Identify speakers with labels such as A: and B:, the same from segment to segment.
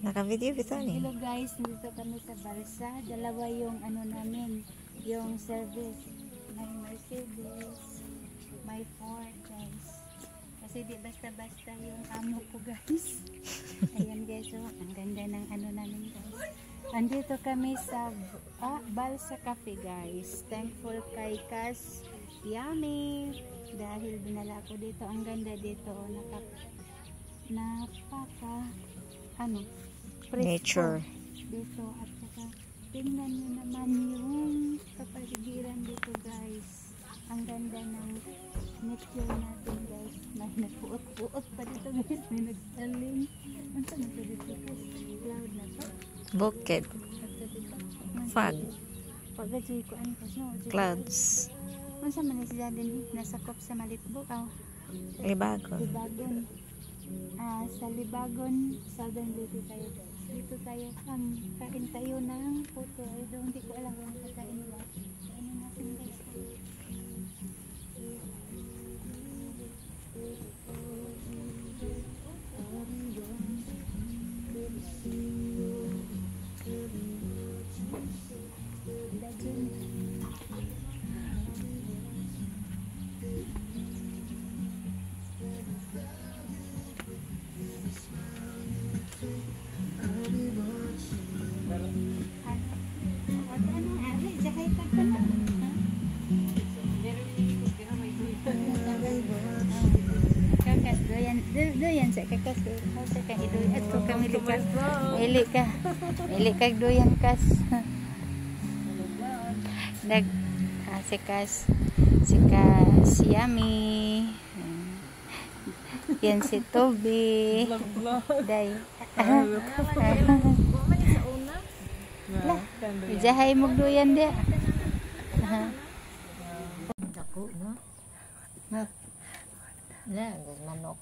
A: Naka-video kita ni.
B: Hello guys, dito kami sa Balsa. Dalawa yung ano namin, yung service. May Mercedes, may Ford guys. Kasi di basta-basta yung amo ko guys. Ayan guys, so ang ganda ng ano namin guys. Andito kami sa Balsa Cafe guys. Thankful kay Kas Yummy. Dahil dinala ko dito. Ang ganda dito. Napaka
A: Nature.
B: Dito at saka tingnan nyo naman yung kapaligiran dito guys. Ang ganda ng nature natin guys. May nagpuot-puot pa dito guys. May nagsaling. Ano na ito dito guys? Cloud na to.
A: Bukid. Fog.
B: Pag-gajoy ko ano kasi
A: Clouds.
B: ano sa manisya din nasakop sa Malitbuk.
A: Libagon.
B: Libagon. Sa Libagon, Southern Leyte tayo guys. Dito tayo, kain tayo ng puto. Hindi ko alam kung kakain nila. Kainin natin guys. Doyan sa kakas sa kang idoy at ko kami likas ili ka doyan kas nag si kas Yummy yan si Toby day jahay mo doyan dia
A: Dako no. Na, manok.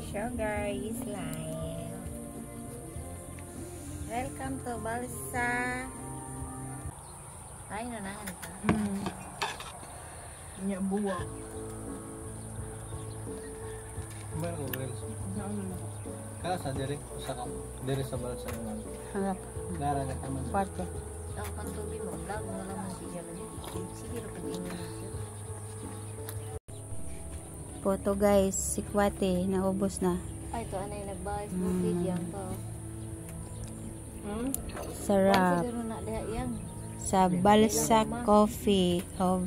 A: Sugar is life. Welcome to Balsa. Ay, nanahan ka.
C: Nya buwa.
D: Meron ko reels. Kaya sa diri sa Balsa naman.
B: harap
D: Lara na kaman.
B: parte
A: Ang pantubi mo, vlog mo lang siya. Sige,
B: photo guys si Kwate naubos na
A: ay, ito, anay nagbayas mo video to.
B: sarap
A: Siguro na diha yan.
B: sa Balsa Coffee of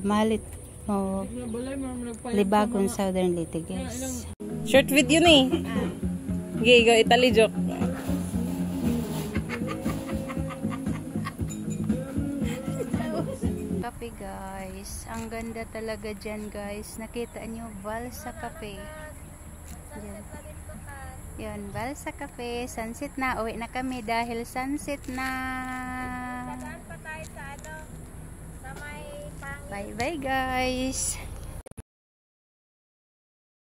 B: Libagon, Southern Leyte guys.
C: Short video ni. Okay, go Italy joke.
B: Cafe guys, ang ganda talaga dyan guys. Nakita nyo Balsa Cafe dyan. Yun, Balsa Cafe. Sunset na, uwi na kami dahil sunset na. Bye bye guys.